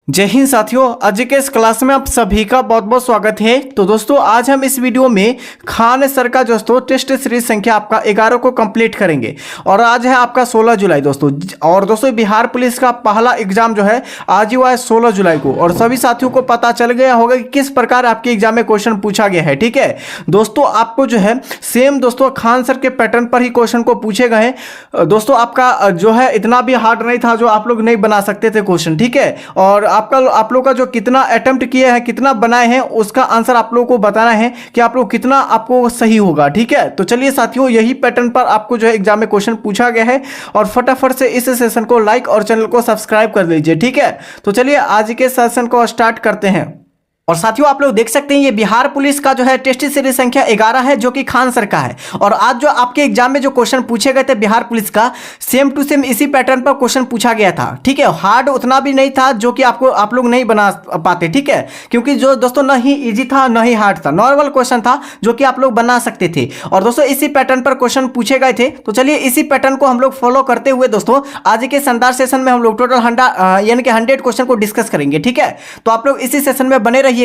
जय हिंद साथियों, आज के इस क्लास में आप सभी का बहुत बहुत स्वागत है। तो दोस्तों आज हम इस वीडियो में खान सर का दोस्तों टेस्ट सीरीज संख्या आपका 11 को कंप्लीट करेंगे और आज है आपका 16 जुलाई दोस्तों। और दोस्तों बिहार पुलिस का पहला एग्जाम जो है आज ही हुआ है 16 जुलाई को और सभी साथियों को पता चल गया होगा कि किस प्रकार आपके एग्जाम में क्वेश्चन पूछा गया है। ठीक है दोस्तों, आपको जो है सेम दोस्तों खान सर के पैटर्न पर ही क्वेश्चन को पूछे गए हैं दोस्तों। आपका जो है इतना भी हार्ड नहीं था जो आप लोग नहीं बना सकते थे क्वेश्चन। ठीक है, और आप लोग का जो कितना अटेम्प्ट किए हैं, कितना बनाए हैं, उसका आंसर आप लोगों को बताना है कि आप लोग कितना आपको सही होगा। ठीक है, तो चलिए साथियों यही पैटर्न पर आपको जो है एग्जाम में क्वेश्चन पूछा गया है और फटाफट से इस सेशन को लाइक और चैनल को सब्सक्राइब कर लीजिए। ठीक है, तो चलिए आज के सेशन को स्टार्ट करते हैं। और साथियों आप लोग देख सकते हैं ये बिहार पुलिस का जो है टेस्ट सीरीज संख्या 11 है जो कि खान सर का है। और आज जो आपके एग्जाम में जो क्वेश्चन पूछे गए थे बिहार पुलिस का सेम टू सेम इसी पैटर्न पर क्वेश्चन पूछा गया था। ठीक है, हार्ड उतना भी नहीं था जो कि आप लोग नहीं बना पाते। ठीक है, क्योंकि जो दोस्तों न ही ईजी था न ही हार्ड था, नॉर्मल क्वेश्चन था जो कि आप लोग बना सकते थे। और दोस्तों इसी पैटर्न पर क्वेश्चन पूछे गए थे। तो चलिए इसी पैटर्न को हम लोग फॉलो करते हुए दोस्तों आज के शानदार सेशन में हम लोग टोटल 100 क्वेश्चन को डिस्कस करेंगे। ठीक है, तो आप लोग इसी सेशन में बने रहिएगा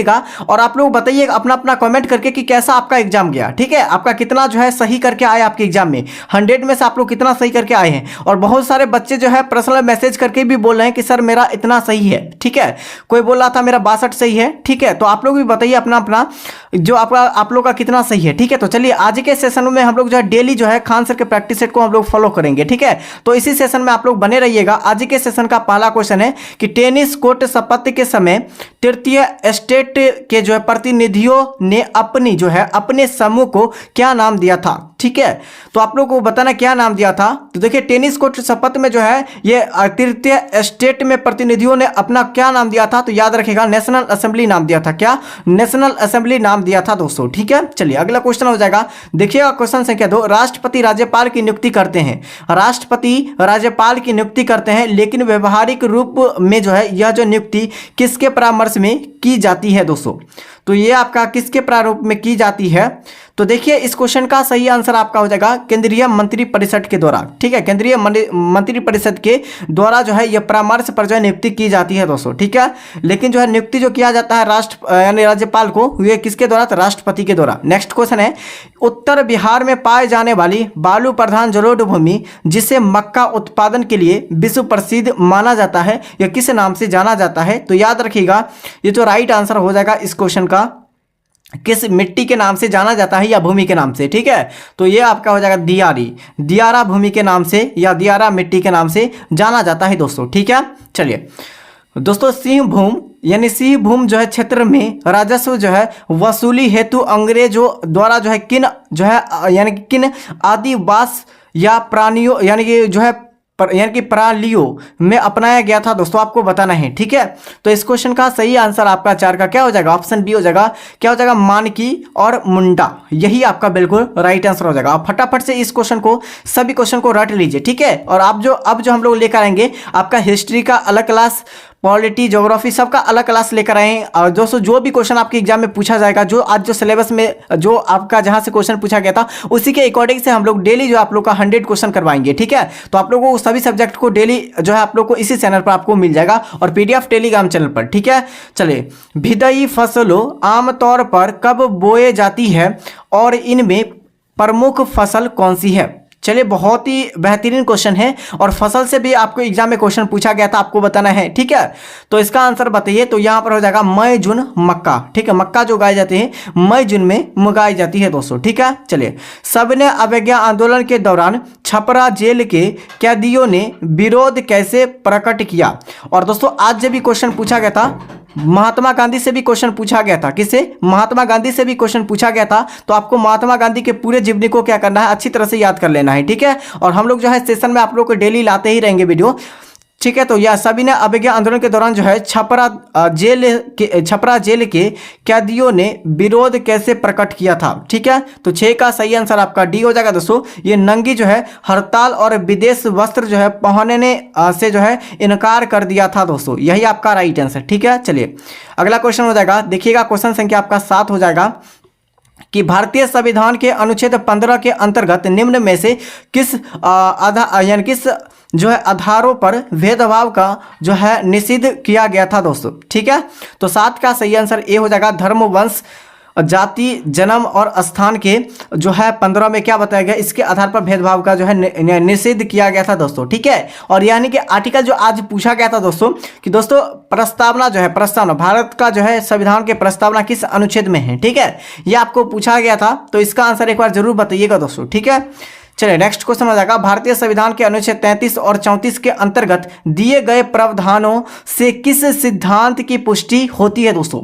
और आप लोग बताइए अपना अपना कमेंट करके कि कैसा आपका एग्जाम गया। ठीक है, आपका कितना जो है सही करके आए आपके एग्जाम में, 100 में से आप लोग कितना सही करके आए हैं। और बहुत सारे बच्चे जो है पर्सनल मैसेज करके भी बोल रहे हैं कि सर मेरा इतना सही है। ठीक है, कोई बोल रहा था मेरा 62 सही है। ठीक है, तो आप लोग भी बताइए अपना अपना जो आप लोग का कितना सही है। ठीक है, तो चलिए आज के सेशन में हम लोग जो है डेली जो है खान सर के प्रैक्टिस सेट को हम लोग फॉलो करेंगे। ठीक है, तो इसी सेशन में आप लोग बने रहिएगा। आज के सेशन का पहला क्वेश्चन है कि टेनिस कोर्ट शपथ के समय तृतीय स्टेट के जो है प्रतिनिधियों ने अपने समूह को क्या नाम दिया था। ठीक है, तो आप लोगों को बताना क्या नाम दिया था। तो देखिए टेनिस कोर्ट शपथ में जो है ये तृतीय स्टेट में प्रतिनिधियों ने अपना क्या नाम दिया था, तो याद रखिएगा नेशनल असेंबली नाम दिया था। क्या नेशनल असेंबली नाम दिया था दोस्तों। ठीक है, चलिए अगला क्वेश्चन हो जाएगा। देखिएगा क्वेश्चन संख्या 2, राष्ट्रपति राज्यपाल की नियुक्ति करते हैं। राष्ट्रपति राज्यपाल की नियुक्ति करते हैं लेकिन व्यवहारिक रूप में जो है यह जो नियुक्ति किसके परामर्श में की जाती है दोस्तों। तो ये आपका किसके प्रारूप में की जाती है। तो देखिए इस क्वेश्चन का सही आंसर आपका हो जाएगा केंद्रीय मंत्री परिषद के द्वारा। ठीक है, केंद्रीय मंत्री परिषद के द्वारा जो है यह परामर्श पर जो है नियुक्ति की जाती है दोस्तों। ठीक है, लेकिन जो है नियुक्ति जो किया जाता है यानी राज्यपाल को, ये किसके द्वारा, तो राष्ट्रपति के द्वारा। नेक्स्ट क्वेश्चन है, उत्तर बिहार में पाए जाने वाली बालू प्रधान जलोढ़ भूमि जिसे मक्का उत्पादन के लिए विश्व प्रसिद्ध माना जाता है, यह किस नाम से जाना जाता है। तो याद रखिएगा ये जो राइट आंसर हो जाएगा इस क्वेश्चन का, किस मिट्टी के नाम से जाना जाता है या भूमि के नाम से। ठीक है, तो ये आपका हो जाएगा दियारा भूमि के नाम से या दियारा मिट्टी के नाम से जाना जाता है दोस्तों। ठीक है, चलिए दोस्तों सिंहभूम यानी सिंहभूम जो है क्षेत्र में राजस्व जो है वसूली हेतु अंग्रेजों द्वारा जो है किन आदिवास या प्राणियों यानी कि जो है प्रणालियों में अपनाया गया था दोस्तों, आपको बताना है। ठीक है, तो इस क्वेश्चन का सही आंसर आपका 4 का क्या हो जाएगा, ऑप्शन बी हो जाएगा। क्या हो जाएगा, मानकी और मुंडा, यही आपका बिल्कुल राइट आंसर हो जाएगा। आप फटाफट से इस क्वेश्चन को सभी क्वेश्चन को रट लीजिए। ठीक है, और अब जो हम लोग लेकर आएंगे आपका हिस्ट्री का अलग क्लास, पॉलिटी, ज्योग्राफी सबका अलग क्लास लेकर आए। और दोस्तों जो भी क्वेश्चन आपके एग्जाम में पूछा जाएगा, जो आज जो सिलेबस में जो आपका जहां से क्वेश्चन पूछा गया था उसी के अकॉर्डिंग से हम लोग डेली जो आप लोग का 100 क्वेश्चन करवाएंगे। ठीक है, तो आप लोगों को सभी सब्जेक्ट को डेली जो है आप लोग को इसी चैनल पर आपको मिल जाएगा और पीडीएफ टेलीग्राम चैनल पर। ठीक है, चलिए भिदई फसलों आमतौर पर कब बोए जाती है और इनमें प्रमुख फसल कौन सी है। चलिए बहुत ही बेहतरीन क्वेश्चन है और फसल से भी आपको एग्जाम में क्वेश्चन पूछा गया था, आपको बताना है। ठीक है, तो इसका आंसर बताइए। तो यहाँ पर हो जाएगा मई जून मक्का। ठीक है, मक्का जो उगाई जाती है मई जून में उगाई जाती है दोस्तों। ठीक है, चलिए सविनय अवज्ञा आंदोलन के दौरान छपरा जेल के कैदियों ने विरोध कैसे प्रकट किया। और दोस्तों आज जब भी क्वेश्चन पूछा गया था महात्मा गांधी से भी क्वेश्चन पूछा गया था। किससे, महात्मा गांधी से भी क्वेश्चन पूछा गया था। तो आपको महात्मा गांधी के पूरे जीवनी को क्या करना है, अच्छी तरह से याद कर लेना है। ठीक है, और हम लोग जो है सेशन में आप लोग को डेली लाते ही रहेंगे वीडियो। ठीक है, तो यह सविनय अवज्ञा आंदोलन के दौरान जो है छपरा जेल के कैदियों ने विरोध कैसे प्रकट किया था। ठीक है, तो 6 का सही आंसर आपका डी हो जाएगा दोस्तों। ये नंगी जो है हड़ताल और विदेश वस्त्र जो है पहनने से जो है इनकार कर दिया था दोस्तों, यही आपका राइट आंसर। ठीक है, चलिए अगला क्वेश्चन हो जाएगा। देखिएगा क्वेश्चन संख्या आपका 7 हो जाएगा कि भारतीय संविधान के अनुच्छेद 15 के अंतर्गत निम्न में से किस जो है आधारों पर भेदभाव का जो है निषिद्ध किया गया था दोस्तों। ठीक है, तो 7 का सही आंसर ए हो जाएगा। धर्म, वंश, जाति, जन्म और स्थान के जो है 15 में क्या बताया गया, इसके आधार पर भेदभाव का जो है निषेध किया गया था दोस्तों। ठीक है, और यानी कि आर्टिकल जो आज पूछा गया था दोस्तों कि दोस्तों प्रस्तावना जो है, प्रस्तावना भारत का जो है संविधान के प्रस्तावना किस अनुच्छेद में है। ठीक है, ये आपको पूछा गया था, तो इसका आंसर एक बार जरूर बताइएगा दोस्तों। ठीक है, चलिए नेक्स्ट क्वेश्चन हो जाएगा। भारतीय संविधान के अनुच्छेद 33 और 34 के अंतर्गत दिए गए प्रावधानों से किस सिद्धांत की पुष्टि होती है दोस्तों।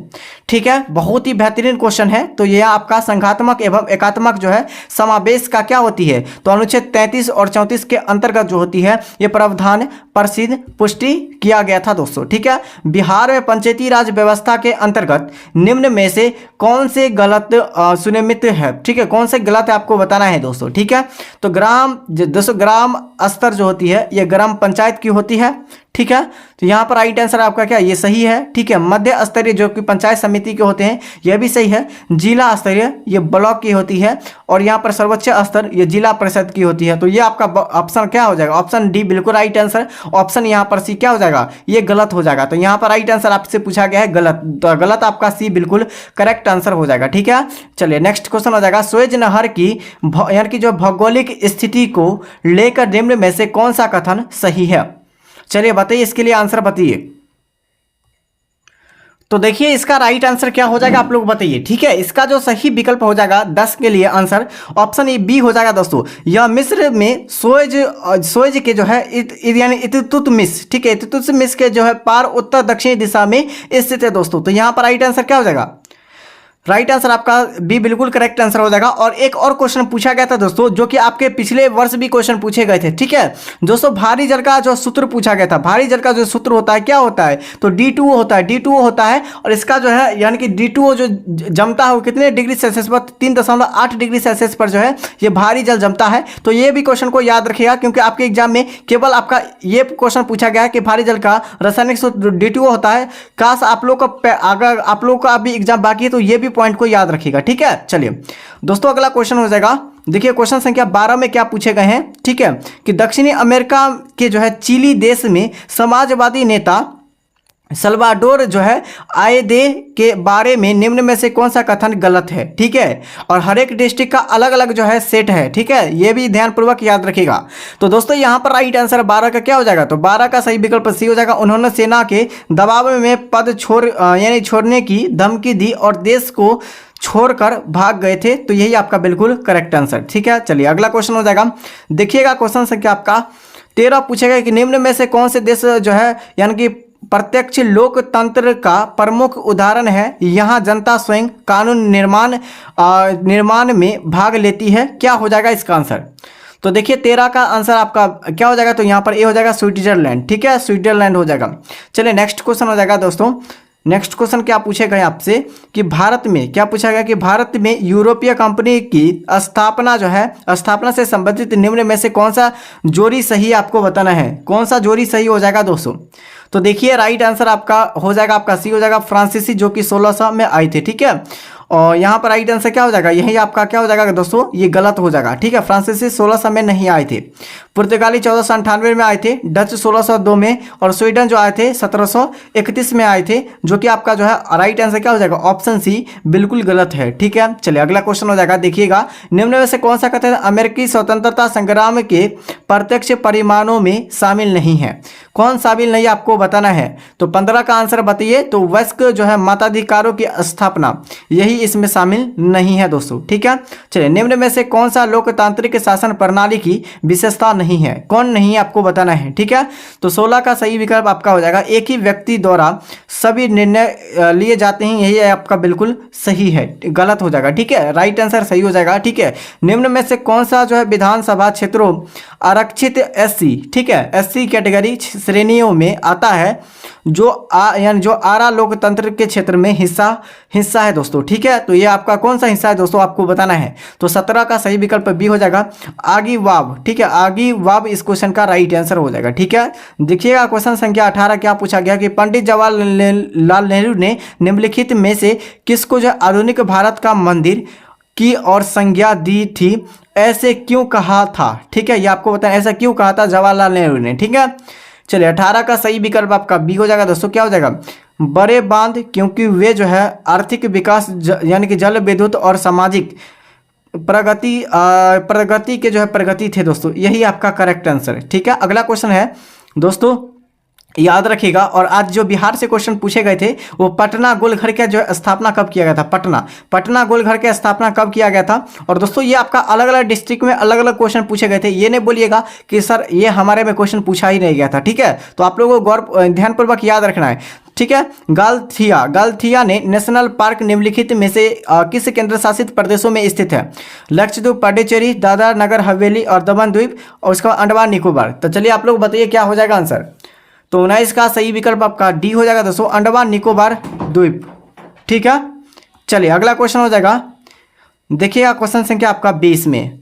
ठीक है, बहुत ही बेहतरीन क्वेश्चन है। तो यह आपका संघात्मक एवं एकात्मक जो है समावेश का क्या होती है, तो अनुच्छेद 33 और 34 के अंतर्गत जो होती है ये प्रावधान प्रसिद्ध पुष्टि किया गया था दोस्तों। ठीक है, बिहार में पंचायती राज व्यवस्था के अंतर्गत निम्न में से कौन से गलत सुनिश्चित है। ठीक है, कौन से गलत है आपको बताना है दोस्तों। ठीक है, तो दोस्तों ग्राम स्तर जो होती है ये ग्राम पंचायत की होती है। ठीक है, तो यहाँ पर राइट आंसर आपका क्या, ये सही है। ठीक है, मध्य स्तरीय जो कि पंचायत समिति के होते हैं यह भी सही है। जिला स्तरीय ये ब्लॉक की होती है, और यहाँ पर सर्वोच्च स्तर ये जिला परिषद की होती है। तो ये आपका ऑप्शन क्या हो जाएगा, ऑप्शन डी बिल्कुल राइट आंसर। ऑप्शन यहाँ पर सी क्या हो जाएगा, ये गलत हो जाएगा। तो यहाँ पर राइट आंसर आपसे पूछा गया है गलत, तो गलत आपका सी बिल्कुल करेक्ट आंसर हो जाएगा। ठीक है, चलिए नेक्स्ट क्वेश्चन हो जाएगा। सुएज नहर की यानी कि जो भौगोलिक स्थिति को लेकर निम्न में से कौन सा कथन सही है। चलिए बताइए, इसके लिए आंसर बताइए। तो देखिए इसका राइट आंसर क्या हो जाएगा आप लोग बताइए। ठीक है, इसका जो सही विकल्प हो जाएगा 10 के लिए आंसर ऑप्शन ए बी हो जाएगा दोस्तों। यह मिस्र में सोएज के जो है यानी इल्तुतमिश, ठीक है, इल्तुतमिश के जो है पार उत्तर दक्षिणी दिशा में स्थित है दोस्तों। तो यहाँ पर राइट आंसर क्या हो जाएगा, राइट आंसर आपका बी बिल्कुल करेक्ट आंसर हो जाएगा। और एक और क्वेश्चन पूछा गया था दोस्तों जो कि आपके पिछले वर्ष भी क्वेश्चन पूछे गए थे। ठीक है दोस्तों, भारी जल का जो सूत्र पूछा गया था, भारी जल का जो सूत्र होता है क्या होता है, तो D2O होता है, D2O होता है। और इसका जो है यानी कि D2O जो जमता है वो कितने डिग्री सेल्सियस पर, 3.8 डिग्री सेल्सियस पर जो है ये भारी जल जमता है। तो ये भी क्वेश्चन को याद रखिएगा, क्योंकि आपके एग्जाम में केवल आपका ये क्वेश्चन पूछा गया है कि भारी जल का रासायनिक सूत्र D2O होता है। काश आप लोग का अगर आप लोग का अभी एग्जाम बाकी है तो ये भी पॉइंट को याद रखिएगा। ठीक है, चलिए दोस्तों अगला क्वेश्चन हो जाएगा। देखिए क्वेश्चन संख्या 12 में क्या पूछे गए हैं। ठीक है, कि दक्षिणी अमेरिका के जो है चिली देश में समाजवादी नेता सल्वाडोर जो है आयदे के बारे में निम्न में से कौन सा कथन गलत है। ठीक है, और हर एक डिस्ट्रिक्ट का अलग अलग जो है सेट है। ठीक है, ये भी ध्यानपूर्वक याद रखिएगा। तो दोस्तों यहाँ पर राइट आंसर 12 का क्या हो जाएगा, तो 12 का सही विकल्प सी हो जाएगा। उन्होंने सेना के दबाव में पद छोड़ने की धमकी दी और देश को छोड़कर भाग गए थे। तो यही आपका बिल्कुल करेक्ट आंसर। ठीक है, चलिए अगला क्वेश्चन हो जाएगा। देखिएगा क्वेश्चन संख्या आपका 13 पूछेगा कि निम्न में से कौन से देश जो है यानी कि प्रत्यक्ष लोकतंत्र का प्रमुख उदाहरण है, यहाँ जनता स्वयं कानून निर्माण में भाग लेती है। क्या हो जाएगा इसका आंसर, तो देखिए 13 का आंसर आपका क्या हो जाएगा, तो यहाँ पर ए हो जाएगा स्विट्जरलैंड। ठीक है, स्विट्जरलैंड हो जाएगा। चलिए नेक्स्ट क्वेश्चन हो जाएगा दोस्तों। नेक्स्ट क्वेश्चन क्या पूछे गए आपसे कि भारत में क्या पूछा गया कि भारत में यूरोपीय कंपनी की स्थापना जो है, स्थापना से संबंधित निम्न में से कौन सा जोड़ी सही आपको बताना है। कौन सा जोड़ी सही हो जाएगा दोस्तों, तो देखिए राइट आंसर आपका हो जाएगा, आपका सी हो जाएगा फ्रांसीसी, जो कि 1600 में आए थे। ठीक है, और यहाँ पर राइट आंसर क्या हो जाएगा, यही आपका क्या हो जाएगा दोस्तों, ये गलत हो जाएगा। ठीक है, फ्रांसीसी 1600 में नहीं आए थे, पुर्तगाली 1498 में आए थे, डच 1602 में, और स्वीडन जो आए थे 1731 में आए थे, जो कि आपका जो है राइट आंसर क्या हो जाएगा, ऑप्शन सी बिल्कुल गलत है। ठीक है, चलिए अगला क्वेश्चन हो जाएगा। देखिएगा निम्न में से कौन सा कथन अमेरिकी स्वतंत्रता संग्राम के प्रत्यक्ष परिमाणों में शामिल नहीं है। कौन शामिल नहीं आपको बताना है, तो 15 का आंसर बताइए। तो वयस्क जो है मताधिकारों की स्थापना, यही इसमें शामिल नहीं है दोस्तों। ठीक है, चलिए निम्न में से कौन सा लोकतांत्रिक शासन प्रणाली की विशेषता नहीं है, कौन नहीं है आपको बताना है। ठीक है, तो 16 का सही विकल्प आपका हो जाएगा, एक ही व्यक्ति द्वारा सभी निर्णय लिए जाते हैं, यही आपका बिल्कुल सही है, गलत हो जाएगा। ठीक है, राइट आंसर सही हो जाएगा। ठीक है, निम्न में से कौन सा जो है विधानसभा क्षेत्रों आरक्षित एससी, ठीक है, एससी कैटेगरी श्रेणियों में आता है, यानी जो आरा लोकतंत्र के क्षेत्र में हिस्सा है दोस्तों। ठीक है, तो ये आपका कौन सा हिस्सा है दोस्तों आपको बताना है। तो 17 का सही विकल्प बी हो जाएगा, आगी वाब। ठीक है, आगी वाब इस क्वेश्चन का राइट आंसर हो जाएगा। ठीक है, देखिएगा क्वेश्चन संख्या 18 क्या पूछा गया कि पंडित जवाहरलाल नेहरू ने निम्नलिखित में से किसको जो आधुनिक भारत का मंदिर की और संज्ञा दी थी, ऐसे क्यों कहा था? ठीक है, ये आपको बताएं ऐसा क्यों कहा था जवाहरलाल नेहरू ने। ठीक है, चलिए 18 का सही विकल्प आपका बी हो जाएगा दोस्तों। क्या हो जाएगा? बड़े बांध, क्योंकि वे जो है आर्थिक विकास यानी कि जल विद्युत और सामाजिक प्रगति के जो है प्रगति थे दोस्तों। यही आपका करेक्ट आंसर है। ठीक है, अगला क्वेश्चन है दोस्तों, याद रखिएगा। और आज जो बिहार से क्वेश्चन पूछे गए थे वो पटना गोलघर का जो स्थापना कब किया गया था? पटना गोलघर की स्थापना कब किया गया था? और दोस्तों ये आपका अलग अलग डिस्ट्रिक्ट में अलग अलग क्वेश्चन पूछे गए थे। ये नहीं बोलिएगा कि सर ये हमारे में क्वेश्चन पूछा ही नहीं गया था। ठीक है, तो आप लोगों को ध्यानपूर्वक याद रखना है। ठीक है, गालथिया ने नेशनल पार्क निम्नलिखित में से किस केंद्र शासित प्रदेशों में स्थित है? लक्षद्वीप, पांडिचेरी, दादरा नगर हवेली और दमन द्वीप और उसका अंडमान निकोबार। तो चलिए आप लोग बताइए क्या हो जाएगा आंसर। तो 19 का सही विकल्प आपका डी हो जाएगा दोस्तों, अंडमान निकोबार द्वीप। ठीक है, चलिए अगला क्वेश्चन हो जाएगा। देखिएगा क्वेश्चन संख्या आपका 20 में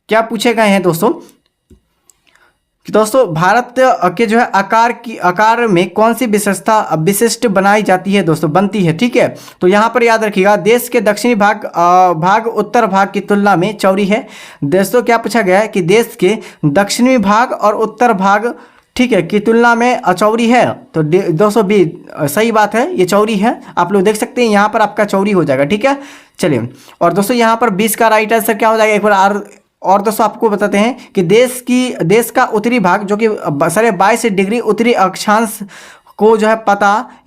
क्या पूछे गए हैं दोस्तों कि दोस्तों भारत के जो है आकार में कौन सी विशिष्ट बनाई जाती है दोस्तों, बनती है। ठीक है, तो यहाँ पर याद रखिएगा देश के दक्षिणी भाग उत्तर भाग की तुलना में चौड़ी है। दोस्तों क्या पूछा गया है कि देश के दक्षिणी भाग और उत्तर भाग, ठीक है, की तुलना में चौड़ी है। तो 220 सही बात है, ये चौड़ी है। आप लोग देख सकते हैं यहाँ पर आपका चौड़ी हो जाएगा। ठीक है, चलिए और दोस्तों यहाँ पर 20 का राइट आंसर क्या हो जाएगा एक बार और दोस्तों आपको बताते हैं कि देश का उत्तरी भाग जो कि 22 डिग्री उत्तरी अक्षांश को जो है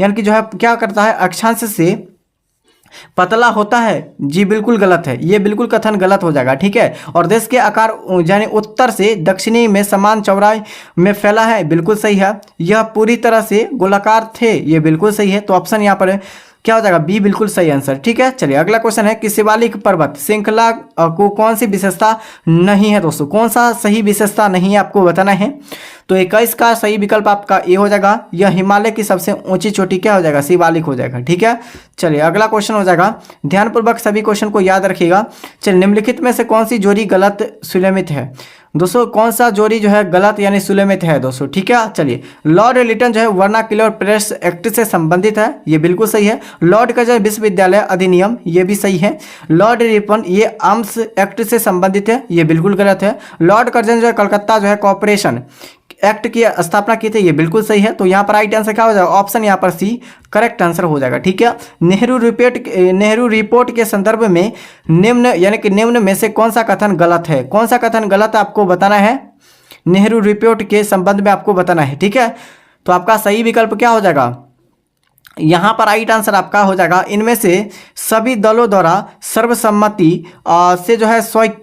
यानी कि जो है क्या करता है, अक्षांश से पतला होता है। जी बिल्कुल गलत है, ये बिल्कुल कथन गलत हो जाएगा। ठीक है, और देश के आकार यानी उत्तर से दक्षिणी में समान चौड़ाई में फैला है, बिल्कुल सही है। यह पूरी तरह से गोलाकार थे, ये बिल्कुल सही है। तो ऑप्शन यहाँ पर क्या हो जाएगा? बी बिल्कुल सही आंसर। ठीक है, चलिए अगला क्वेश्चन है कि शिवालिक पर्वत श्रृंखला को कौन सी विशेषता नहीं है दोस्तों? कौन सा सही विशेषता नहीं है आपको बताना है। तो 21 का सही विकल्प आपका ए हो जाएगा। यह हिमालय की सबसे ऊंची चोटी क्या हो जाएगा? शिवालिक हो जाएगा। ठीक है, चलिए अगला क्वेश्चन हो जाएगा। ध्यानपूर्वक सभी क्वेश्चन को याद रखिएगा। चलिए निम्नलिखित में से कौन सी जोड़ी गलत सुलेमित है दोस्तों? कौन सा जोड़ी जो है गलत यानी सुलेमित है दोस्तों? ठीक है, चलिए लॉर्ड लिटन जो है वर्नाक्युलर प्रेस एक्ट से संबंधित है, ये बिल्कुल सही है। लॉर्ड कर्जन विश्वविद्यालय अधिनियम, ये भी सही है। लॉर्ड रिपन ये आर्म्स एक्ट से संबंधित है, ये बिल्कुल गलत है। लॉर्ड कर्जन जो है कलकत्ता जो है कॉर्पोरेशन एक्ट की स्थापना की थी, ये बिल्कुल सही है। तो यहाँ पर राइट आंसर क्या हो जाएगा? ऑप्शन यहाँ पर सी करेक्ट आंसर हो जाएगा। ठीक है, नेहरू रिपोर्ट के संदर्भ में निम्न यानी कि निम्न में से कौन सा कथन गलत है? कौन सा कथन गलत आपको बताना है? नेहरू रिपोर्ट के संबंध में आपको बताना है। ठीक है, तो आपका सही विकल्प क्या हो जाएगा? यहाँ पर राइट आंसर आपका हो जाएगा इनमें से सभी दलों द्वारा सर्वसम्मति से जो है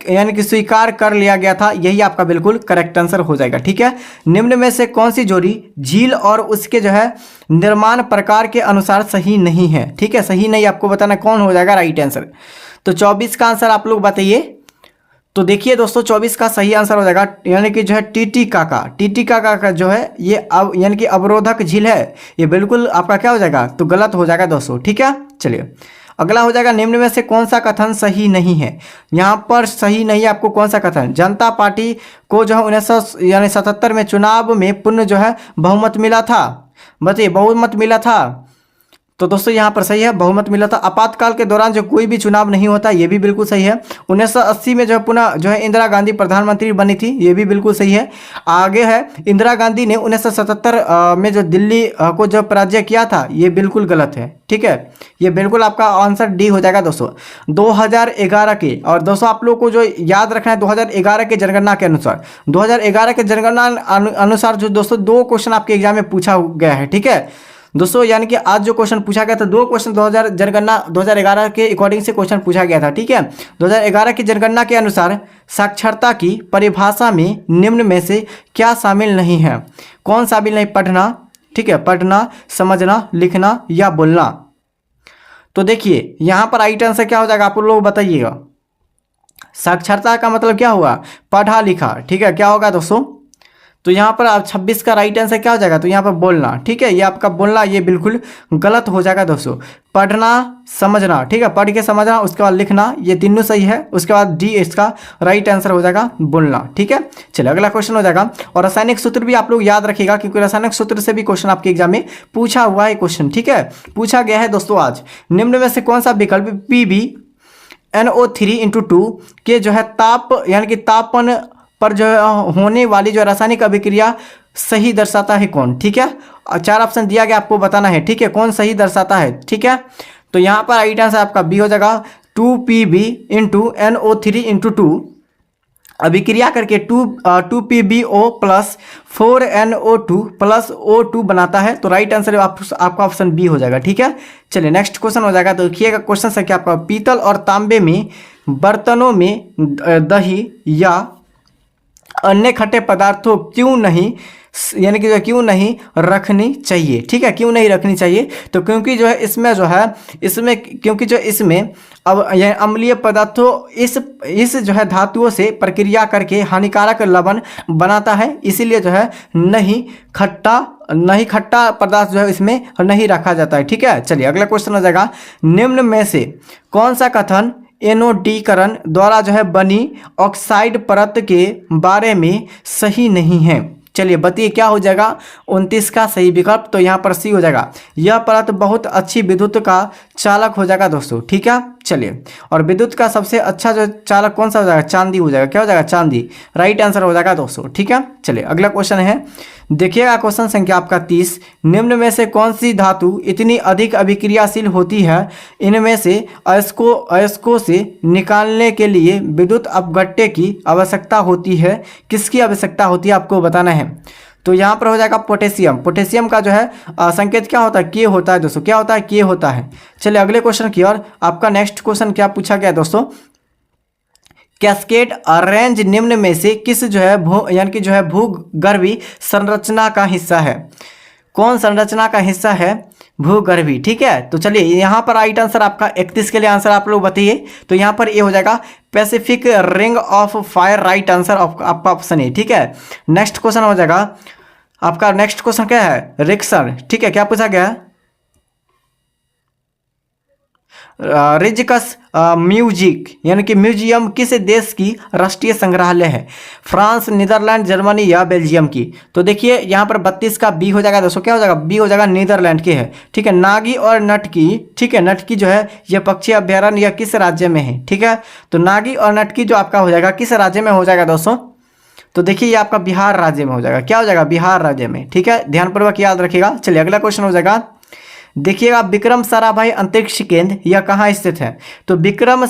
यानी कि स्वीकार कर लिया गया था, यही आपका बिल्कुल करेक्ट आंसर हो जाएगा। ठीक है, निम्न में से कौन सी जोड़ी झील और उसके जो है निर्माण प्रकार के अनुसार सही नहीं है? ठीक है, सही नहीं आपको बताना कौन हो जाएगा राइट आंसर। तो 24 का आंसर आप लोग बताइए। तो देखिए दोस्तों 24 का सही आंसर हो जाएगा यानी कि जो है टीटीकाका का जो है ये यानी कि अवरोधक झील है, ये बिल्कुल आपका क्या हो जाएगा? तो गलत हो जाएगा दोस्तों। ठीक है, चलिए अगला हो जाएगा निम्न में से कौन सा कथन सही नहीं है? यहाँ पर सही नहीं है आपको कौन सा कथन? जनता पार्टी को जो है 1977 में चुनाव में पूर्ण जो है बहुमत मिला था। बताइए बहुमत मिला था, तो दोस्तों यहाँ पर सही है, बहुमत मिला था। आपातकाल के दौरान जो कोई भी चुनाव नहीं होता, ये भी बिल्कुल सही है। 1980 में जो है पुनः जो है इंदिरा गांधी प्रधानमंत्री बनी थी, ये भी बिल्कुल सही है। आगे है इंदिरा गांधी ने 1977 में जो दिल्ली को जो पराजय किया था, ये बिल्कुल गलत है। ठीक है, ये बिल्कुल आपका आंसर डी हो जाएगा दोस्तों। 2011 के, और दोस्तों आप लोग को जो याद रखना है 2011 के जनगणना के अनुसार, 2011 के जनगणना अनुसार जो दोस्तों 2 क्वेश्चन आपके एग्जाम में पूछा गया है। ठीक है दोस्तों, यानी कि आज जो क्वेश्चन पूछा गया था 2 क्वेश्चन 2000 जनगणना 2011 के अकॉर्डिंग से क्वेश्चन पूछा गया था। ठीक है, 2011 की जनगणना के अनुसार साक्षरता की परिभाषा में निम्न में से क्या शामिल नहीं है? कौन शामिल नहीं? पढ़ना, ठीक है, पढ़ना, समझना, लिखना या बोलना। तो देखिए यहाँ पर राइट आंसर क्या हो जाएगा आप लोग बताइएगा। साक्षरता का मतलब क्या हुआ? पढ़ा लिखा। ठीक है, क्या होगा दोस्तों? तो यहाँ पर आप 26 का राइट आंसर क्या हो जाएगा? तो यहाँ पर बोलना। ठीक है, ये आपका बोलना ये बिल्कुल गलत हो जाएगा दोस्तों। पढ़ना, समझना, ठीक है, पढ़ के समझना, उसके बाद लिखना, ये तीनों सही है। उसके बाद डी इसका राइट आंसर हो जाएगा बोलना। ठीक है, चलिए अगला क्वेश्चन हो जाएगा। और रासायनिक सूत्र भी आप लोग याद रखिएगा क्योंकि रासायनिक सूत्र से भी क्वेश्चन आपके एग्जाम में पूछा हुआ है क्वेश्चन। ठीक है, पूछा गया है दोस्तों आज। निम्न में से कौन सा विकल्प PB NO3 × 2 के जो है ताप यानी कि तापमान पर जो होने वाली जो रासायनिक अभिक्रिया सही दर्शाता है कौन। ठीक है, 4 ऑप्शन दिया गया, आपको बताना है। ठीक है, कौन सही दर्शाता है। ठीक है, तो यहाँ पर राइट आंसर आपका बी हो जाएगा। 2Pb × NO3 × 2 अभिक्रिया करके 2PbO plus 4NO2 plus O2 बनाता है। तो राइट आंसर आपका ऑप्शन बी हो जाएगा। ठीक है, चलिए नेक्स्ट क्वेश्चन हो जाएगा। तो देखिएगा क्वेश्चन है कि आपका पीतल और तांबे में बर्तनों में दही या अन्य खट्टे पदार्थों क्यों नहीं यानी कि क्यों नहीं रखनी चाहिए। ठीक है, क्यों नहीं रखनी चाहिए, तो क्योंकि जो है इसमें जो है इसमें क्योंकि जो इसमें अब यह अम्लीय पदार्थों इस जो है धातुओं से प्रक्रिया करके हानिकारक लवण बनाता है, इसीलिए जो है नहीं खट्टा पदार्थ जो है इसमें नहीं रखा जाता है। ठीक है, चलिए अगला क्वेश्चन हो जाएगा। निम्न में से कौन सा कथन एनोडीकरण द्वारा जो है बनी ऑक्साइड परत के बारे में सही नहीं है। चलिए बताइए क्या हो जाएगा 29 का सही विकल्प। तो यहाँ पर सी हो जाएगा। यह परत बहुत अच्छी विद्युत का चालक हो जाएगा दोस्तों। ठीक है, चलिए, और विद्युत का सबसे अच्छा जो चालक कौन सा हो जाएगा, चांदी हो जाएगा। क्या हो जाएगा, चांदी। राइट आंसर हो जाएगा दोस्तों। ठीक है, चलिए अगला क्वेश्चन है, देखिएगा क्वेश्चन संख्या आपका 30। निम्न में से कौन सी धातु इतनी अधिक अभिक्रियाशील होती है, इनमें से अयस्कों से निकालने के लिए विद्युत अपघट्य की आवश्यकता होती है, किसकी आवश्यकता होती है आपको बताना है। तो यहाँ पर हो जाएगा पोटेशियम। पोटेशियम का जो है संकेत क्या होता है, के होता है दोस्तों। क्या होता है, के होता है। चलिए अगले क्वेश्चन की ओर। आपका नेक्स्ट क्वेश्चन क्या पूछा गया दोस्तों, कैस्केड रेंज निम्न में से किस जो है यानी कि जो है भूगर्भी संरचना का हिस्सा है। कौन संरचना का हिस्सा है, भूगर्भी। ठीक है, तो चलिए यहाँ पर राइट आंसर आपका 31 के लिए आंसर आप लोग बताइए। तो यहाँ पर ये हो जाएगा Pacific ring of fire. Right answer आपका ऑप्शन है। ठीक है, नेक्स्ट क्वेश्चन हो जाएगा आपका। नेक्स्ट क्वेश्चन क्या है, रिक्सन। ठीक है, क्या पूछा गया है, रिजकस म्यूजिक यानी कि म्यूजियम किस देश की राष्ट्रीय संग्रहालय है, फ्रांस, नीदरलैंड, जर्मनी या बेल्जियम की। तो देखिए यहाँ पर 32 का बी हो जाएगा दोस्तों। क्या हो जाएगा, बी हो जाएगा, नीदरलैंड के है। ठीक है, नागी और नटकी। ठीक है, नटकी जो है यह पक्षी अभ्यारण्य या किस राज्य में है। ठीक है, तो नागी और नटकी जो आपका हो जाएगा किस राज्य में हो जाएगा दोस्तों, तो देखिए ये आपका बिहार राज्य में हो जाएगा। क्या हो जाएगा, बिहार राज्य में। ठीक है, ध्यानपूर्वक याद रखिएगा। चलिए अगला क्वेश्चन हो जाएगा। देखिएगा विक्रम साराभाई अंतरिक्ष केंद्र यह कहाँ स्थित है। तो विक्रम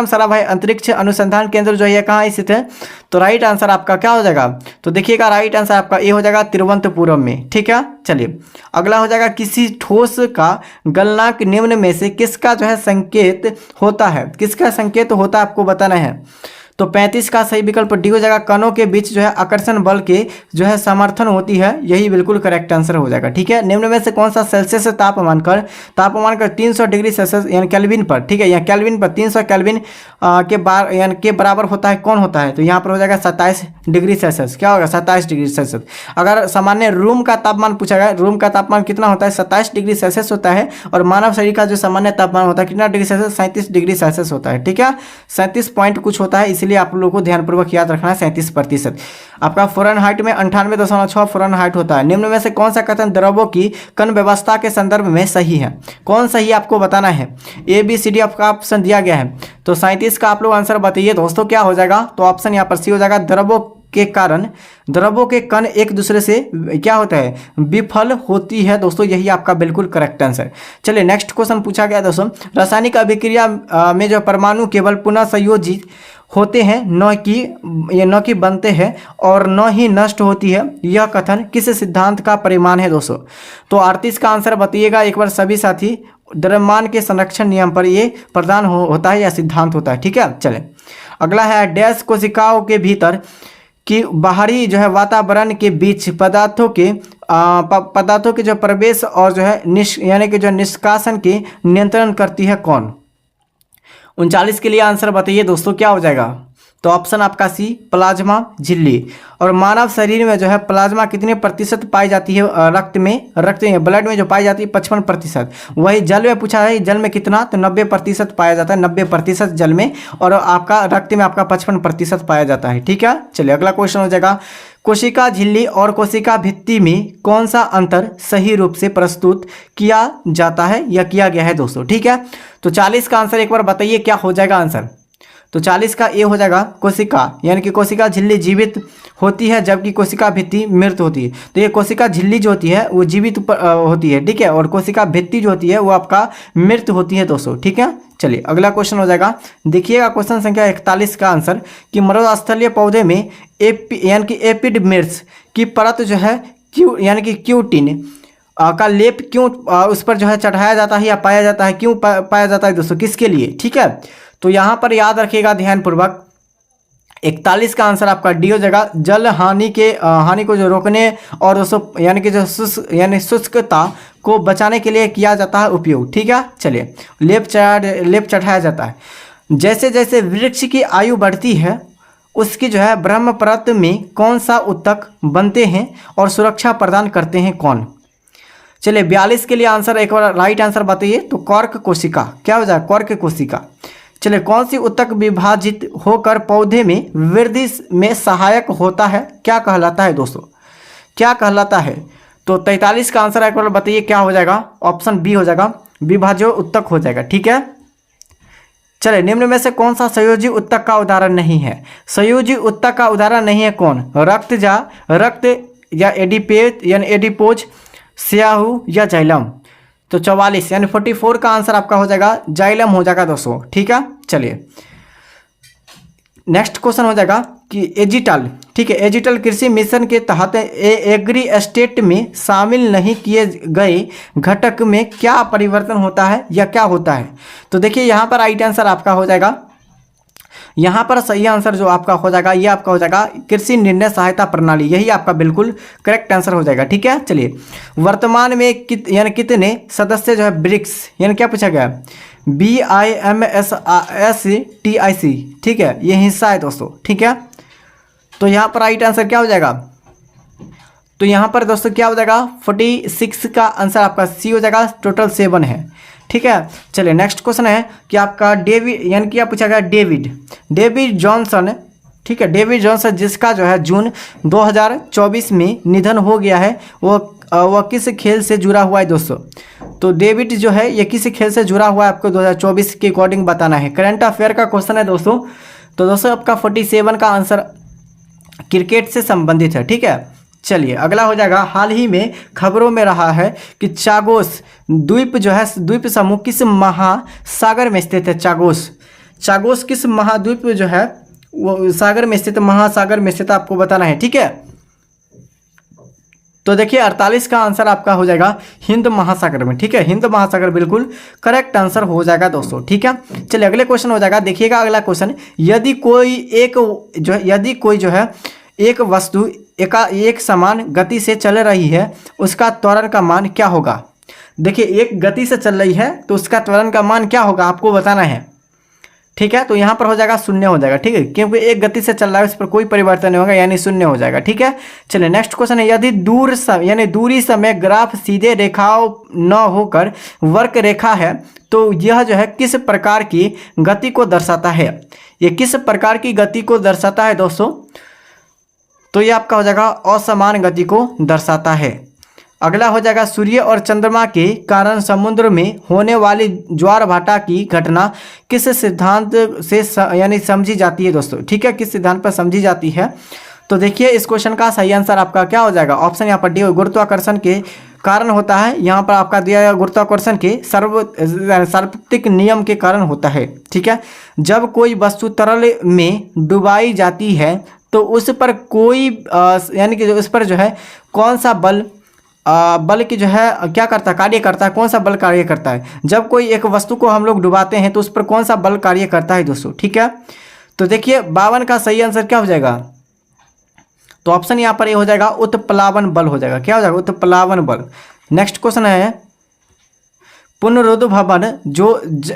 साराभाई अंतरिक्ष अनुसंधान केंद्र जो है यह कहाँ स्थित है। तो राइट आंसर आपका क्या हो जाएगा, तो देखिएगा राइट आंसर आपका ये हो जाएगा तिरुवनंतपुरम में। ठीक है, चलिए अगला हो जाएगा, किसी ठोस का गलनांक निम्न में से किसका जो है संकेत होता है, किसका संकेत होता है आपको बताना है। तो 35 का सही विकल्प डी हो जाएगा, कणों के बीच जो है आकर्षण बल के जो है समर्थन होती है, यही बिल्कुल करेक्ट आंसर हो जाएगा। ठीक है, निम्न में से कौन सा सेल्सियस तापमान कर 300 डिग्री सेल्सियस यानी केल्विन पर। ठीक है, यहाँ केल्विन पर 300 केल्विन के बराबर होता है, कौन होता है। तो यहाँ पर हो जाएगा 27 डिग्री सेल्सियस। क्या होगा, 27 डिग्री सेल्सियस। अगर सामान्य रूम का तापमान पूछा गया, रूम का तापमान कितना होता है, 27 डिग्री सेल्सियस होता है। और मानव शरीर का जो सामान्य तापमान होता है कितना डिग्री सेल्सियस, 37 डिग्री सेल्सियस होता है। ठीक है, 37 पॉइंट कुछ होता है, इसलिए आप लोगों को ध्यानपूर्वक याद रखना है 37%। आपका फ़ारेनहाइट में 98.6 फ़ारेनहाइट होता है। निम्न में से कौन सा कथन द्रव्यों की कण व्यवस्था के संदर्भ में सही है, कौन सही आपको बताना है। ABCD आपका ऑप्शन दिया गया है। तो 37 का आप लोग आंसर बताइए दोस्तों, क्या हो जाएगा। तो ऑप्शन यहाँ पर सी हो जाएगा, द्रव्यों के कारण द्रव्यों के कण एक दूसरे से क्या होता है, विफल होती है दोस्तों, यही आपका बिल्कुल करेक्ट आंसर। चलिए नेक्स्ट क्वेश्चन पूछा गया दोस्तों, रासायनिक अभिक्रिया में जो परमाणु केवल पुनः संयोजित होते हैं, न कि बनते हैं और न ही नष्ट होती है, यह कथन किस सिद्धांत का परिमाण है दोस्तों। तो 38 का आंसर बताइएगा एक बार सभी साथी। द्रव्यमान के संरक्षण नियम पर ये प्रदान होता है या सिद्धांत होता है। ठीक है, चले अगला है, डैश कोशिकाओं के भीतर कि बाहरी जो है वातावरण के बीच पदार्थों के जो प्रवेश और जो है यानी कि जो निष्कासन के नियंत्रण करती है कौन। 39 के लिए आंसर बताइए दोस्तों, क्या हो जाएगा। तो ऑप्शन आपका सी प्लाज्मा झिल्ली। और मानव शरीर में जो है प्लाज्मा कितने प्रतिशत पाई जाती है रक्त में ब्लड में जो पाई जाती है 55%। वही जल में पूछा है, जल में कितना, तो 90% पाया जाता है, 90% जल में, और आपका रक्त में आपका 55% पाया जाता है। ठीक है, चलिए अगला क्वेश्चन हो जाएगा, कोशिका झिल्ली और कोशिका भित्ति में कौन सा अंतर सही रूप से प्रस्तुत किया जाता है या किया गया है दोस्तों। ठीक है, तो 40 का आंसर एक बार बताइए क्या हो जाएगा आंसर। तो 40 का ए हो जाएगा कोशिका, यानी कि कोशिका झिल्ली जीवित होती है जबकि कोशिका भित्ति मृत होती है। तो ये कोशिका झिल्ली जो होती है वो जीवित होती है, ठीक है, और कोशिका भित्ति जो होती है वो आपका मृत होती है दोस्तों। ठीक है, चलिए अगला क्वेश्चन हो जाएगा, देखिएगा क्वेश्चन संख्या 41 का आंसर कि मरुस्थलीय पौधे में यानी कि एपिडर्मिस की परत जो है यानी कि क्यूटिन का लेप क्यों उस पर जो है चढ़ाया जाता है या पाया जाता है, क्यों पाया जाता है दोस्तों, किसके लिए। ठीक है, तो यहाँ पर याद रखिएगा ध्यानपूर्वक, 41 का आंसर आपका डी हो जाएगा, जल हानि को जो रोकने और दोस्तों यानी कि जो शुष्कता को बचाने के लिए किया जाता है उपयोग। ठीक है, चलिए लेप चढ़ाया जाता है। जैसे जैसे वृक्ष की आयु बढ़ती है उसकी जो है ब्रह्म परत में कौन सा उत्तक बनते हैं और सुरक्षा प्रदान करते हैं कौन। चलिए 42 के लिए आंसर एक बार राइट आंसर बताइए, तो कॉर्क कोशिका, क्या हो जाएगा, कॉर्क कोशिका। चलिए कौन सी उत्तक विभाजित होकर पौधे में वृद्धि में सहायक होता है, क्या कहलाता है दोस्तों, क्या कहलाता है। तो 43 का आंसर एक बार बताइए क्या हो जाएगा, ऑप्शन बी हो जाएगा, विभाज्य उत्तक हो जाएगा। ठीक है, चलिए निम्न में से कौन सा संयोजी उत्तक का उदाहरण नहीं है। संयोजी उत्तक का उदाहरण नहीं है कौन, रक्त या एडिपेट यानी एडिपोज, स्याहू या जाइलम। तो 44 यानी 44 का आंसर आपका हो जाएगा जाइलम हो जाएगा दोस्तों। ठीक है, चलिए नेक्स्ट क्वेश्चन हो जाएगा कि एजिटल, ठीक है, एजिटल कृषि मिशन के तहत एग्री एस्टेट में शामिल नहीं किए गए घटक में क्या परिवर्तन होता है या क्या होता है। तो देखिए यहाँ पर राइट आंसर आपका हो जाएगा, यहाँ पर सही आंसर जो आपका हो जाएगा ये आपका हो जाएगा कृषि निर्णय सहायता प्रणाली, यही आपका बिल्कुल करेक्ट आंसर हो जाएगा। ठीक है, चलिए वर्तमान में यानी कितने सदस्य जो है ब्रिक्स, यानी क्या पूछा गया, BIMSTIC, ठीक है, ये हिस्सा है दोस्तों। ठीक है, तो यहाँ पर राइट आंसर क्या हो जाएगा, तो यहाँ पर दोस्तों क्या हो जाएगा 46 का आंसर आपका सी हो जाएगा, टोटल 7 है। ठीक है, चलिए नेक्स्ट क्वेश्चन है कि आपका डेविड यानी कि क्या पूछा गया, डेविड जॉनसन, ठीक है, डेविड जॉनसन जिसका जो है जून 2024 में निधन हो गया है, वह किस खेल से जुड़ा हुआ है दोस्तों। तो डेविड जो है ये किस खेल से जुड़ा हुआ है आपको 2024 के अकॉर्डिंग बताना है, करंट अफेयर का क्वेश्चन है दोस्तों। तो दोस्तों आपका 47 का आंसर क्रिकेट से संबंधित है। ठीक है, चलिए अगला हो जाएगा, हाल ही में खबरों में रहा है कि चागोस द्वीप जो है, द्वीप समूह किस महासागर में स्थित है। चागोस किस महाद्वीप जो है वो सागर में स्थित, महासागर में स्थित आपको बताना है। ठीक है, तो देखिए 48 का आंसर आपका हो जाएगा हिंद महासागर में। ठीक है, हिंद महासागर बिल्कुल करेक्ट आंसर हो जाएगा दोस्तों। ठीक है, चलिए अगले क्वेश्चन हो जाएगा, देखिएगा अगला क्वेश्चन, यदि कोई जो है एक वस्तु एक समान गति से चल रही है उसका त्वरण का मान क्या होगा। देखिए एक गति से चल रही है तो उसका त्वरण का मान क्या होगा आपको बताना है। ठीक है, तो यहाँ पर हो जाएगा 0 हो जाएगा। ठीक है, क्योंकि एक गति से चल रहा है उस पर कोई परिवर्तन नहीं होगा, यानी 0 हो जाएगा। ठीक है, चलिए नेक्स्ट क्वेश्चन है, यदि दूरी समय ग्राफ सीधे रेखाओं न होकर वक्र रेखा है तो यह जो है किस प्रकार की गति को दर्शाता है। ये किस प्रकार की गति को दर्शाता है दोस्तों, तो ये आपका हो जाएगा असमान गति को दर्शाता है। अगला हो जाएगा, सूर्य और चंद्रमा के कारण समुद्र में होने वाली ज्वार भाटा की घटना किस सिद्धांत से यानी समझी जाती है दोस्तों। ठीक है, किस सिद्धांत पर समझी जाती है। तो देखिए इस क्वेश्चन का सही आंसर आपका क्या हो जाएगा, ऑप्शन यहाँ पर डी, गुरुत्वाकर्षण के कारण होता है। यहाँ पर आपका दिया गया गुरुत्वाकर्षण के सार्वत्रिक नियम के कारण होता है। ठीक है, जब कोई वस्तु तरल में डुबाई जाती है तो उस पर कोई यानी कि उस पर जो है कौन सा बल की जो है क्या करता है, कार्य करता है, कौन सा बल कार्य करता है। जब कोई एक वस्तु को हम लोग डुबाते हैं तो उस पर कौन सा बल कार्य करता है दोस्तों। ठीक है, तो देखिए 52 का सही आंसर क्या हो जाएगा, तो ऑप्शन यहाँ पर ये हो जाएगा उत्प्लावन बल हो जाएगा। क्या हो जाएगा, उत्प्लावन बल। नेक्स्ट क्वेश्चन है, पुनरुद्भवन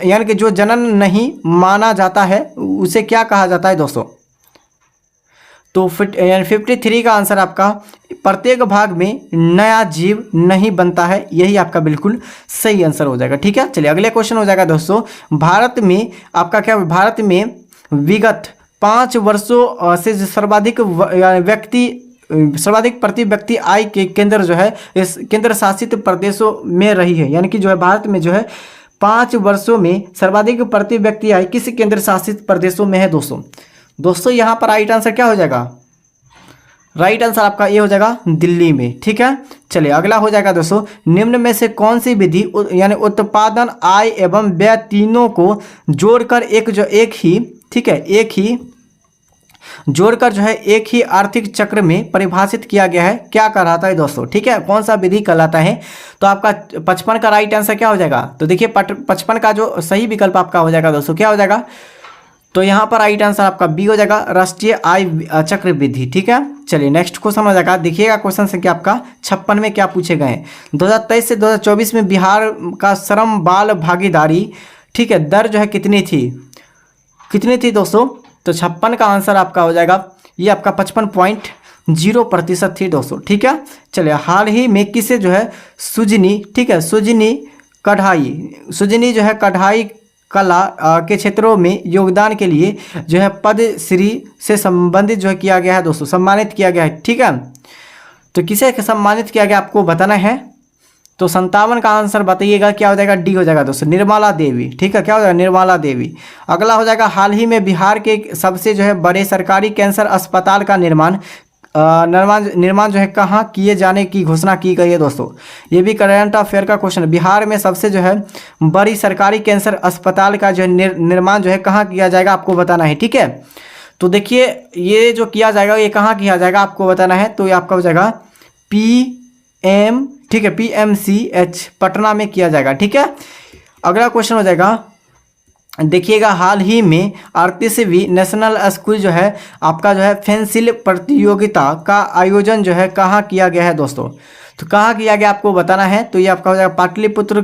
यानी कि जो जनन नहीं माना जाता है उसे क्या कहा जाता है दोस्तों। तो यानी 53 का आंसर आपका प्रत्येक भाग में नया जीव नहीं बनता है, यही आपका बिल्कुल सही आंसर हो जाएगा। ठीक है, चलिए अगले क्वेश्चन हो जाएगा दोस्तों। भारत में आपका क्या, भारत में विगत 5 वर्षों से सर्वाधिक प्रति व्यक्ति आय के केंद्र जो है इस केंद्र शासित प्रदेशों में रही है, यानी कि जो है भारत में जो है 5 वर्षों में सर्वाधिक प्रति व्यक्ति आय किस केंद्र शासित प्रदेशों में है दोस्तों यहाँ पर राइट आंसर क्या हो जाएगा, राइट आंसर आपका ये हो जाएगा दिल्ली में। ठीक है, चलिए अगला हो जाएगा दोस्तों, निम्न में से कौन सी विधि यानी उत्पादन, आय एवं व्यय तीनों को जोड़कर एक ही जोड़कर जो है एक ही आर्थिक चक्र में परिभाषित किया गया है, क्या कहलाता है दोस्तों। ठीक है, कौन सा विधि कहलाता है, तो आपका 55 का राइट आंसर क्या हो जाएगा, तो देखिए 55 का जो सही विकल्प आपका हो जाएगा दोस्तों क्या हो जाएगा, तो यहाँ पर राइट आंसर आपका बी हो जाएगा, राष्ट्रीय आय चक्र विधि। ठीक है, चलिए नेक्स्ट क्वेश्चन हो जाएगा, देखिएगा क्वेश्चन संख्या आपका 56 में क्या पूछे गए हैं। 2023 से 2024 में बिहार का श्रम बाल भागीदारी, ठीक है, दर जो है कितनी थी दोस्तों, तो 56 का आंसर आपका हो जाएगा ये आपका 55.0% थी दोस्तों। ठीक है, चलिए हाल ही में किसे जो है सुजनी, ठीक है, सुजनी जो है कढ़ाई कला के क्षेत्रों में योगदान के लिए जो है पद्मश्री से संबंधित जो है किया गया है दोस्तों, सम्मानित किया गया है। ठीक है, तो किसे सम्मानित किया गया आपको बताना है, तो 57 का आंसर बताइएगा क्या हो जाएगा, डी हो जाएगा दोस्तों, निर्मला देवी। ठीक है, क्या हो जाएगा, निर्मला देवी। अगला हो जाएगा, हाल ही में बिहार के सबसे जो है बड़े सरकारी कैंसर अस्पताल का निर्माण जो है कहाँ किए जाने की घोषणा की गई है दोस्तों। ये भी करंट अफेयर का क्वेश्चन है, बिहार में सबसे जो है बड़ी सरकारी कैंसर अस्पताल का जो है निर्माण जो है कहाँ किया जाएगा आपको बताना है। ठीक है, तो देखिए ये जो किया जाएगा ये कहाँ किया जाएगा आपको बताना है, तो ये आपका हो जाएगा PMCH पटना में किया जाएगा। ठीक है, अगला क्वेश्चन हो जाएगा, देखिएगा हाल ही में 38वीं नेशनल स्कूल जो है आपका जो है फेंसिल प्रतियोगिता का आयोजन जो है कहाँ किया गया है दोस्तों, तो कहाँ किया गया आपको बताना है, तो ये आपका हो जाएगा पाटलिपुत्र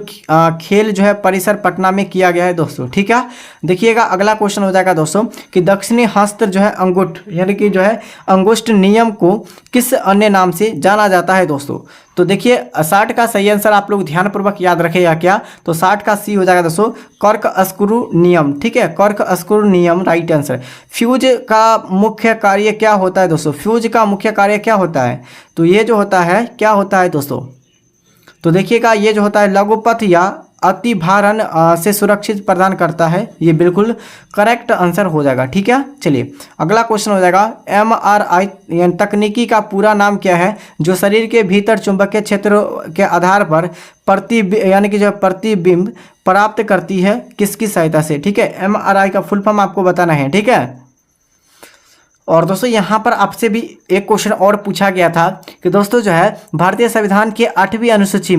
खेल जो है परिसर पटना में किया गया है दोस्तों। ठीक है, देखिएगा अगला क्वेश्चन हो जाएगा दोस्तों कि दक्षिणी हस्त जो है अंगूठ यानी कि जो है अंगुष्ठ नियम को किस अन्य नाम से जाना जाता है दोस्तों, तो देखिए 60 का सही आंसर आप लोग ध्यानपूर्वक याद रखेगा क्या, तो 60 का सी हो जाएगा दोस्तों कर्क स्क्रू नियम। ठीक है, कर्क स्क्रू नियम राइट आंसर। फ्यूज का मुख्य कार्य क्या होता है दोस्तों, फ्यूज का मुख्य कार्य क्या होता है, तो ये जो होता है क्या होता है दोस्तों, तो देखिएगा ये जो होता है लघुपथ या अति भारण से सुरक्षित प्रदान करता है, ये बिल्कुल करेक्ट आंसर हो जाएगा। ठीक है, चलिए अगला क्वेश्चन हो जाएगा, MRI यानी तकनीकी का पूरा नाम क्या है जो शरीर के भीतर चुंबकीय क्षेत्र के आधार पर यानी कि जो प्रतिबिंब प्राप्त करती है किसकी सहायता से। ठीक है, MRI का फुल फॉर्म आपको बताना है। ठीक है, और दोस्तों यहाँ पर आपसे भी एक क्वेश्चन और पूछा गया था कि दोस्तों जो है भारतीय संविधान के 8वीं अनुसूची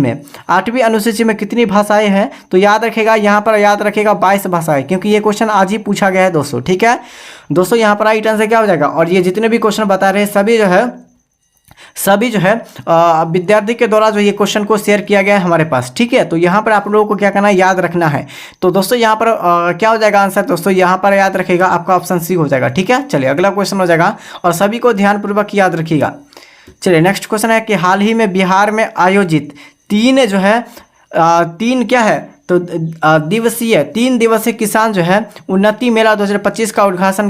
में कितनी भाषाएं हैं, तो याद रखेगा यहाँ पर याद रखेगा 22 भाषाएं, क्योंकि ये क्वेश्चन आज ही पूछा गया है दोस्तों। ठीक है दोस्तों, यहाँ पर राइट आंसर क्या हो जाएगा, और ये जितने भी क्वेश्चन बता रहे हैं सभी जो है विद्यार्थी के द्वारा जो ये क्वेश्चन को शेयर किया गया है हमारे पास। ठीक है, तो यहाँ पर आप लोगों को क्या करना है, याद रखना है। तो दोस्तों यहाँ पर क्या हो जाएगा आंसर दोस्तों, यहाँ पर याद रखेगा आपका ऑप्शन सी हो जाएगा। ठीक है, चलिए अगला क्वेश्चन हो जाएगा और सभी को ध्यानपूर्वक याद रखिएगा। चलिए नेक्स्ट क्वेश्चन है कि हाल ही में बिहार में आयोजित तीन क्या है, तो 3 दिवसीय किसान जो है उन्नति मेला 2025 का उद्घाटन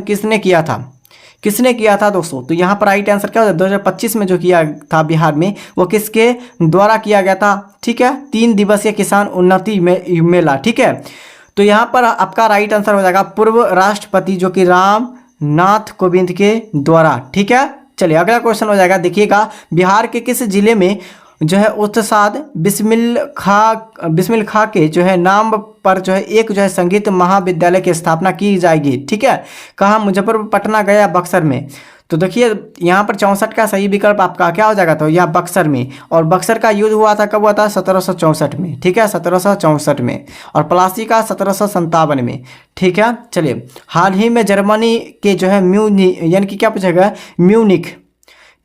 किसने किया था दोस्तों, तो यहाँ पर राइट आंसर क्या होता है, 2025 में जो किया था बिहार में वो किसके द्वारा किया गया था। ठीक है, 3 दिवसीय किसान उन्नति मेला। ठीक है, तो यहाँ पर आपका राइट आंसर हो जाएगा पूर्व राष्ट्रपति जो कि राम नाथ कोविंद के द्वारा। ठीक है, चलिए अगला क्वेश्चन हो जाएगा, देखिएगा बिहार के किस जिले में जो है उस्ताद बिस्मिल खां के जो है नाम पर जो है एक जो है संगीत महाविद्यालय की स्थापना की जाएगी। ठीक है, कहाँ, मुजफ्फरपुर, पटना, गया, बक्सर में। तो देखिए यहाँ पर 64 का सही विकल्प आपका क्या हो जाएगा, तो यह बक्सर में, और बक्सर का युद्ध हुआ था कब हुआ था, 1764 में। ठीक है, 1764 में, और प्लासी का 1757 में। ठीक है, चलिए हाल ही में जर्मनी के जो है यानी कि क्या पूछेगा,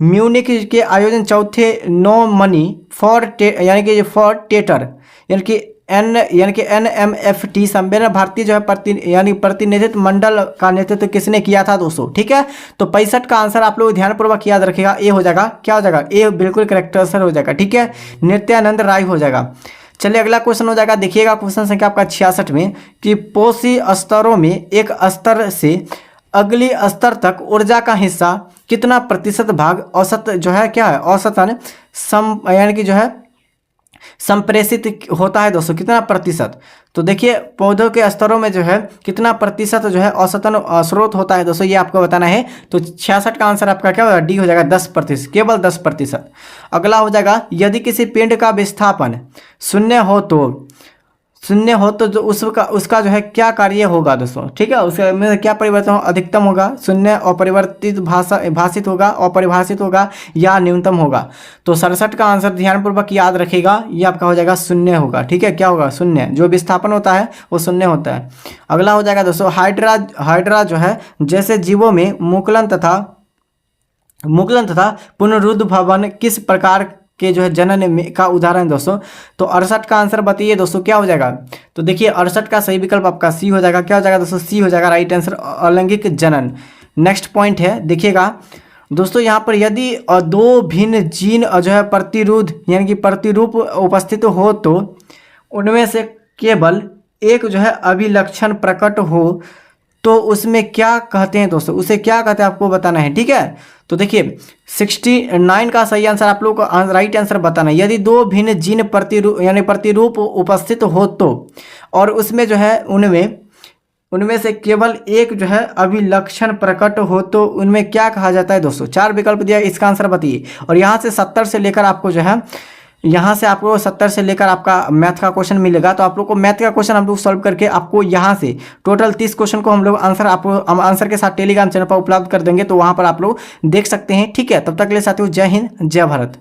म्यूनिक के आयोजन चौथे नो मनी फॉर यानी कि फॉर थिएटर यानी कि एन यानी कि NMFT संविधान भारतीय जो है यानी प्रतिनिधित्व मंडल का नेतृत्व किसने किया था दोस्तों। ठीक है, तो 65 का आंसर आप लोग ध्यानपूर्वक याद रखिएगा, ए हो जाएगा। क्या हो जाएगा, ए बिल्कुल करेक्ट आंसर हो जाएगा। ठीक है, नित्यानंद राय हो जाएगा। चलिए अगला क्वेश्चन हो जाएगा, देखिएगा क्वेश्चन संख्या आपका 66 में कि पोषी स्तरों में एक स्तर से अगली स्तर तक ऊर्जा का हिस्सा कितना प्रतिशत भाग औसत जो है क्या है, औसतन यानी कि जो है संप्रेषित होता है दोस्तों, कितना प्रतिशत। तो देखिए पौधों के स्तरों में जो है कितना प्रतिशत जो है औसतन स्रोत होता है दोस्तों, ये आपको बताना है। तो 66 का आंसर आपका क्या होगा, डी हो जाएगा, 10%, केवल 10%। अगला हो जाएगा, यदि किसी पिंड का विस्थापन शून्य हो तो जो उसका जो है क्या कार्य होगा दोस्तों। ठीक है, उसके में क्या परिवर्तन अधिकतम होगा, शून्य, अपरिवर्तित भाषित होगा, अपरिभाषित होगा या न्यूनतम होगा। तो 67 का आंसर ध्यानपूर्वक याद रखेगा, ये आपका हो जाएगा शून्य होगा। ठीक है, क्या होगा, शून्य। जो विस्थापन होता है वो शून्य होता है। अगला हो जाएगा दोस्तों, हाइड्रा जो है जैसे जीवों में मुकुलन तथा पुनरुद्भवन किस प्रकार के जो है जनन का उदाहरण दोस्तों। तो 68 का आंसर बताइए दोस्तों, क्या हो जाएगा। तो देखिए 68 का सही विकल्प आपका सी हो जाएगा। क्या हो जाएगा दोस्तों, सी हो जाएगा राइट आंसर, अलैंगिक जनन। नेक्स्ट पॉइंट है, देखिएगा दोस्तों यहाँ पर यदि दो भिन्न जीन जो है प्रतिरोध यानी कि प्रतिरूप उपस्थित हो तो उनमें से केवल एक जो है अभिलक्षण प्रकट हो तो उसमें क्या कहते हैं दोस्तों, उसे क्या कहते हैं आपको बताना है। ठीक है, तो देखिए 69 का सही आंसर आप लोग को राइट आंसर बताना है। यदि दो भिन्न जीन प्रतिरूप उपस्थित हो तो और उसमें जो है उनमें से केवल एक जो है अभिलक्षण प्रकट हो तो उनमें क्या कहा जाता है दोस्तों। 4 विकल्प दिया, इसका आंसर बताइए। और यहाँ से 70 से लेकर आपको जो है यहाँ से आपको 70 से लेकर आपका मैथ का क्वेश्चन मिलेगा। तो आप लोग को मैथ का क्वेश्चन हम लोग सॉल्व करके आपको यहाँ से टोटल 30 क्वेश्चन को हम लोग हम आंसर के साथ टेलीग्राम चैनल पर उपलब्ध कर देंगे, तो वहाँ पर आप लोग देख सकते हैं। ठीक है, तब तक के लिए साथियों जय हिंद जय भारत।